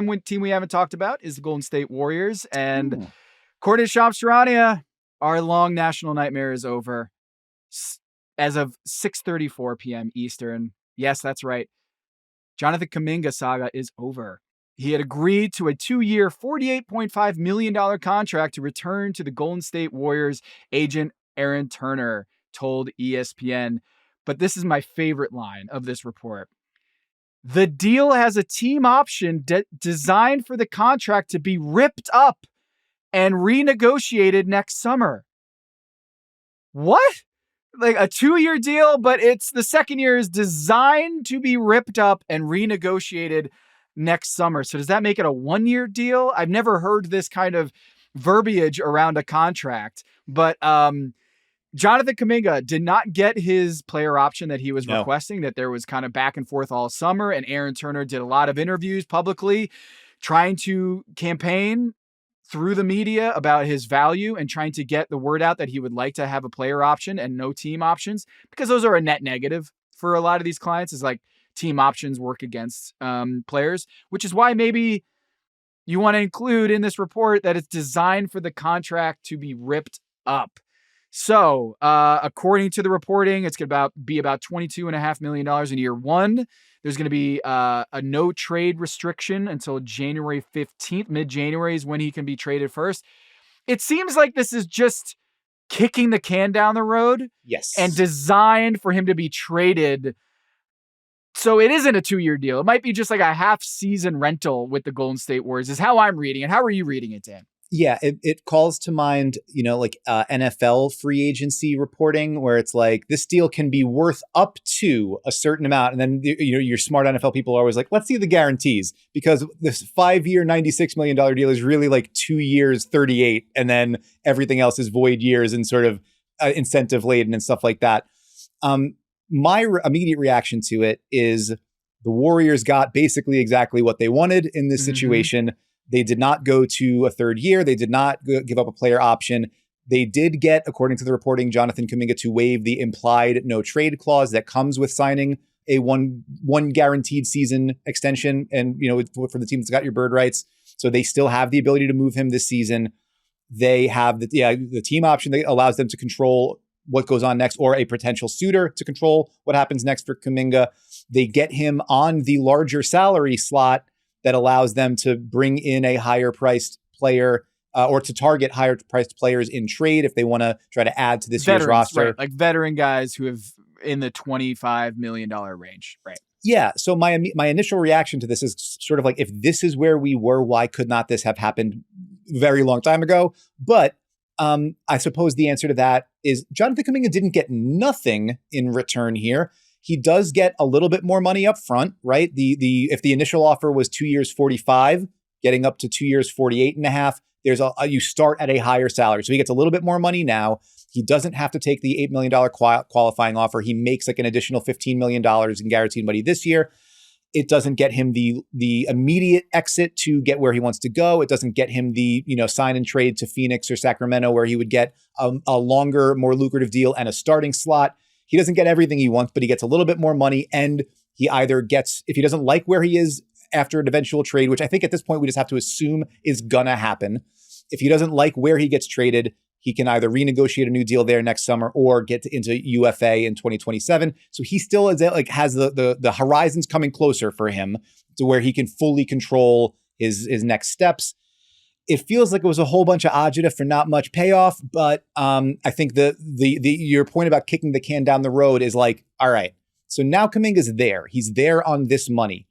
One team we haven't talked about is the Golden State Warriors. And according to Shams Charania, our long national nightmare is over as of 6:34 p.m. Eastern. Yes, that's right. Jonathan Kuminga saga is over. He had agreed to a 2-year, $48.5 million contract to return to the Golden State Warriors. Agent Aaron Turner told ESPN. But this is my favorite line of this report. The deal has a team option designed for the contract to be ripped up and renegotiated next summer. What? Like a 2-year deal, but it's the second year is designed to be ripped up and renegotiated next summer. So does that make it a 1-year deal? I've never heard this kind of verbiage around a contract, but Jonathan Kuminga did not get his player option that he was requesting, that there was kind of back and forth all summer. And Aaron Turner did a lot of interviews publicly trying to campaign through the media about his value and trying to get the word out that he would like to have a player option and no team options, because those are a net negative for a lot of these clients. Is like team options work against players, which is why maybe you want to include in this report that it's designed for the contract to be ripped up. So, according to the reporting, it's going to be about $22.5 million in year one. There's going to be a no trade restriction until January 15th. Mid-January is when he can be traded first. It seems like this is just kicking the can down the road. Yes. And designed for him to be traded. So it isn't a 2-year deal. It might be just like a half-season rental with the Golden State Warriors is how I'm reading it. How are you reading it, Dan? Yeah, it calls to mind, like NFL free agency reporting, where it's like this deal can be worth up to a certain amount. And then, your smart NFL people are always like, let's see the guarantees, because this 5-year, $96 million deal is really like 2 years, 38. And then everything else is void years and sort of incentive laden and stuff like that. My immediate reaction to it is the Warriors got basically exactly what they wanted in this situation. They did not go to a third year. They did not give up a player option. They did get, according to the reporting, Jonathan Kuminga to waive the implied no trade clause that comes with signing a one guaranteed season extension. And, for the team that's got your bird rights. So they still have the ability to move him this season. They have the team option that allows them to control what goes on next, or a potential suitor to control what happens next for Kuminga. They get him on the larger salary slot that allows them to bring in a higher priced player or to target higher priced players in trade if they want to try to add to this year's roster. Right? Like veteran guys who have in the $25 million range. Right. Yeah. So my initial reaction to this is sort of like, if this is where we were, why could not this have happened a very long time ago? But I suppose the answer to that is Jonathan Kuminga didn't get nothing in return here. He does get a little bit more money up front, right? If the initial offer was 2 years, 45, getting up to 2 years, 48.5, you start at a higher salary. So he gets a little bit more money now. He doesn't have to take the $8 million qualifying offer. He makes like an additional $15 million in guaranteed money this year. It doesn't get him the immediate exit to get where he wants to go. It doesn't get him the, sign and trade to Phoenix or Sacramento, where he would get a longer, more lucrative deal and a starting slot. He doesn't get everything he wants, but he gets a little bit more money. And he either gets, if he doesn't like where he is after an eventual trade, which I think at this point we just have to assume is gonna happen. If he doesn't like where he gets traded, he can either renegotiate a new deal there next summer or get into UFA in 2027. So he still is has the horizons coming closer for him to where he can fully control his next steps. It feels like it was a whole bunch of agita for not much payoff, but I think your point about kicking the can down the road is like, all right, so now Kuminga's there. He's there on this money.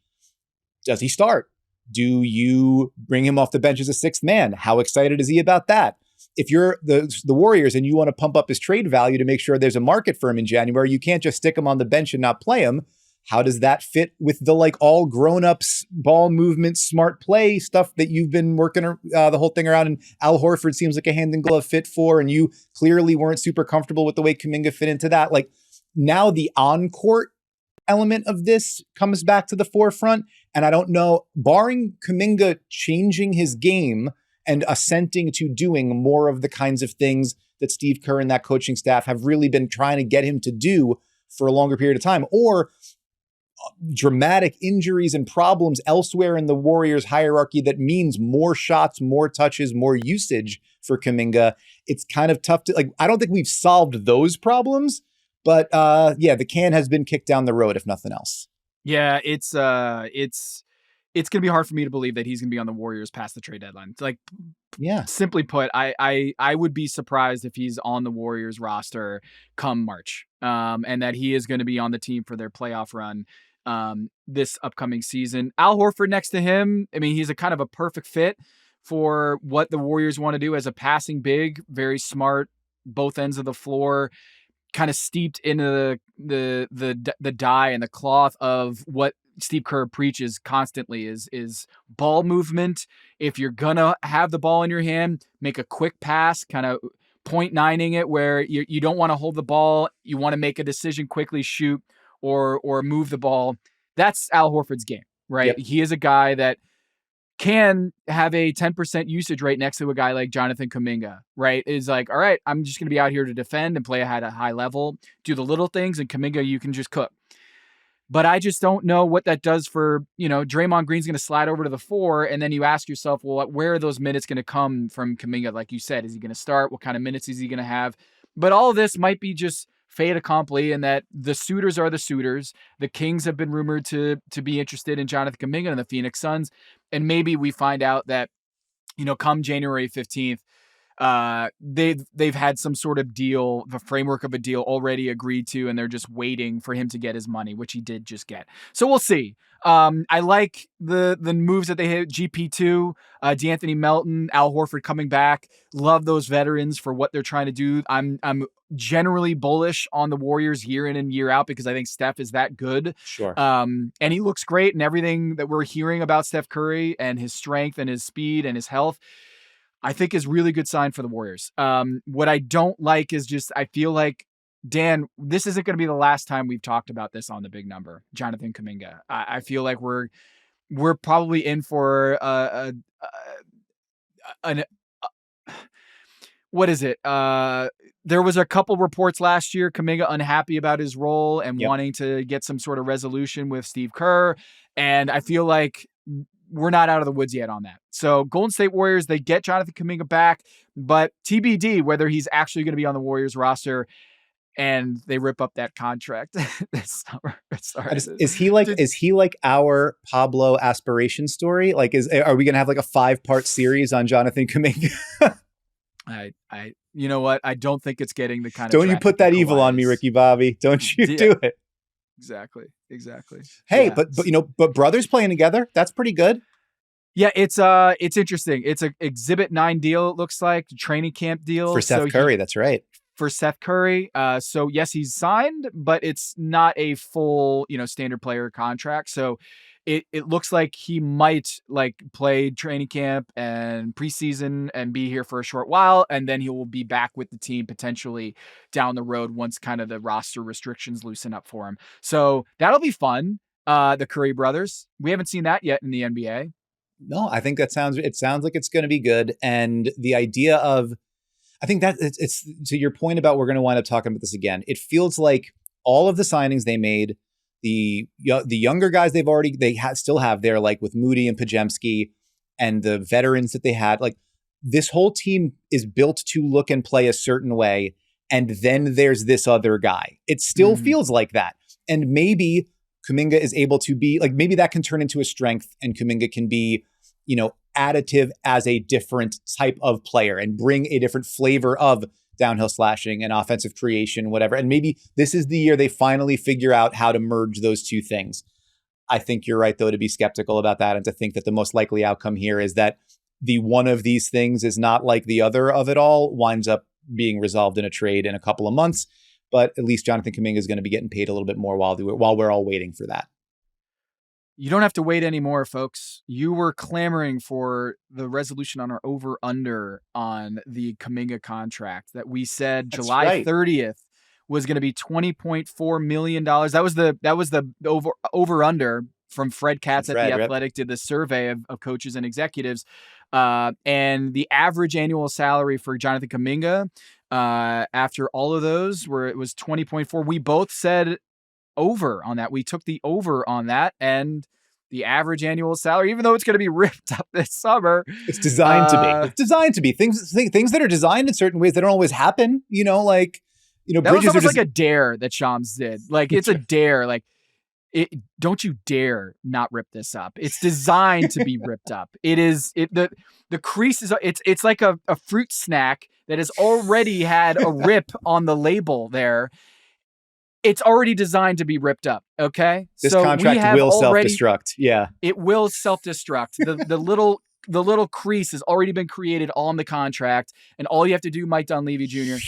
Does he start? Do you bring him off the bench as a sixth man? How excited is he about that? If you're the Warriors and you want to pump up his trade value to make sure there's a market for him in January, you can't just stick him on the bench and not play him. How does that fit with the all grown-ups ball movement, smart play stuff that you've been working the whole thing around? And Al Horford seems like a hand in glove fit for, and you clearly weren't super comfortable with the way Kuminga fit into that. Now the on-court element of this comes back to the forefront. And I don't know, barring Kuminga changing his game and assenting to doing more of the kinds of things that Steve Kerr and that coaching staff have really been trying to get him to do for a longer period of time, or dramatic injuries and problems elsewhere in the Warriors hierarchy that means more shots, more touches, more usage for Kuminga. It's kind of tough to, like, I don't think we've solved those problems, but the can has been kicked down the road, if nothing else. Yeah, it's going to be hard for me to believe that he's going to be on the Warriors past the trade deadline. Like, simply put, I would be surprised if he's on the Warriors roster come March, and that he is going to be on the team for their playoff run this upcoming season. Al Horford next to him, I mean, he's a kind of a perfect fit for what the Warriors want to do as a passing big, very smart, both ends of the floor, kind of steeped into the dye and the cloth of what Steve Kerr preaches constantly is ball movement. If you're gonna have the ball in your hand, make a quick pass, kind of 0.9ing it where you don't want to hold the ball. You want to make a decision quickly, shoot or move the ball. That's Al Horford's game, right? Yep. He is a guy that can have a 10% usage rate next to a guy like Jonathan Kuminga, right? Is like, all right, I'm just going to be out here to defend and play at a high level, do the little things, and Kuminga, you can just cook. But I just don't know what that does for, Draymond Green's going to slide over to the 4, and then you ask yourself, well, where are those minutes going to come from Kuminga? Like you said, is he going to start? What kind of minutes is he going to have? But all of this might be just fait accompli, and that the suitors are the suitors. The Kings have been rumored to be interested in Jonathan Kuminga and the Phoenix Suns. And maybe we find out that, come January 15th, they've had some sort of deal, the framework of a deal already agreed to, and they're just waiting for him to get his money, which he did just get. So we'll see. I like the moves that they hit. GP2, D'Anthony Melton, Al Horford coming back. Love those veterans for what they're trying to do. I'm generally bullish on the Warriors year in and year out because I think Steph is that good. Sure. And he looks great, and everything that we're hearing about Steph Curry and his strength and his speed and his health, I think is really good sign for the Warriors. What I don't like is just, I feel like, Dan, this isn't going to be the last time we've talked about this on the Big Number, Jonathan Kuminga. I feel like we're probably in for what is it? There was a couple reports last year, Kuminga unhappy about his role and wanting to get some sort of resolution with Steve Kerr. And I feel like we're not out of the woods yet on that. So Golden State Warriors, they get Jonathan Kuminga back, but TBD whether he's actually going to be on the Warriors roster, and they rip up that contract this summer. Is he like our Pablo aspiration story? Like, are we going to have like a 5-part series on Jonathan Kuminga? You know what? I don't think it's getting the kind of. Don't you put that evil on me, Ricky Bobby? Don't you do it? Exactly. Hey, yeah. but brothers playing together, that's pretty good. Yeah, it's interesting. It's a Exhibit 9 deal, it looks like, training camp deal. For Seth Curry, that's right. For Seth Curry. So yes, he's signed, but it's not a full, standard player contract. So it looks like he might play training camp and preseason and be here for a short while. And then he will be back with the team potentially down the road once kind of the roster restrictions loosen up for him. So that'll be fun. The Curry brothers, we haven't seen that yet in the NBA. No, I think it sounds like it's going to be good. And the idea of, I think that it's to your point about, we're going to wind up talking about this again. It feels like all of the signings they made, the younger guys still have there, like with Moody and Pajemski, and the veterans that they had, like this whole team is built to look and play a certain way. And then there's this other guy. It still feels like that. And maybe Kuminga is able to be like, maybe that can turn into a strength, and Kuminga can be, additive as a different type of player and bring a different flavor of downhill slashing and offensive creation, whatever. And maybe this is the year they finally figure out how to merge those two things. I think you're right, though, to be skeptical about that and to think that the most likely outcome here is that the one of these things is not like the other of it all, winds up being resolved in a trade in a couple of months. But at least Jonathan Kuminga is going to be getting paid a little bit more while we're all waiting for that. You don't have to wait anymore, folks. You were clamoring for the resolution on our over-under on the Kuminga contract that we said That's July right. 30th was going to be $20.4 million. That was the over-under from Fred Katz at The Athletic, did the survey of coaches and executives. And the average annual salary for Jonathan Kuminga after all of those, it was 20.4. We both said over on that. We took the over on that, and the average annual salary, even though it's going to be ripped up this summer, it's designed to be. It's designed to be. Things that are designed in certain ways that don't always happen. Like, that bridges was almost are like a dare that Shams did. Like, it's a dare. Like, don't you dare not rip this up. It's designed to be ripped up. The crease is, it's like a fruit snack that has already had a rip on the label there. It's already designed to be ripped up. Okay. This contract will self-destruct. Yeah. It will self-destruct. The little crease has already been created on the contract. And all you have to do, Mike Dunleavy Jr.,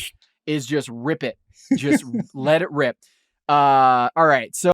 is just rip it. Just let it rip. All right. So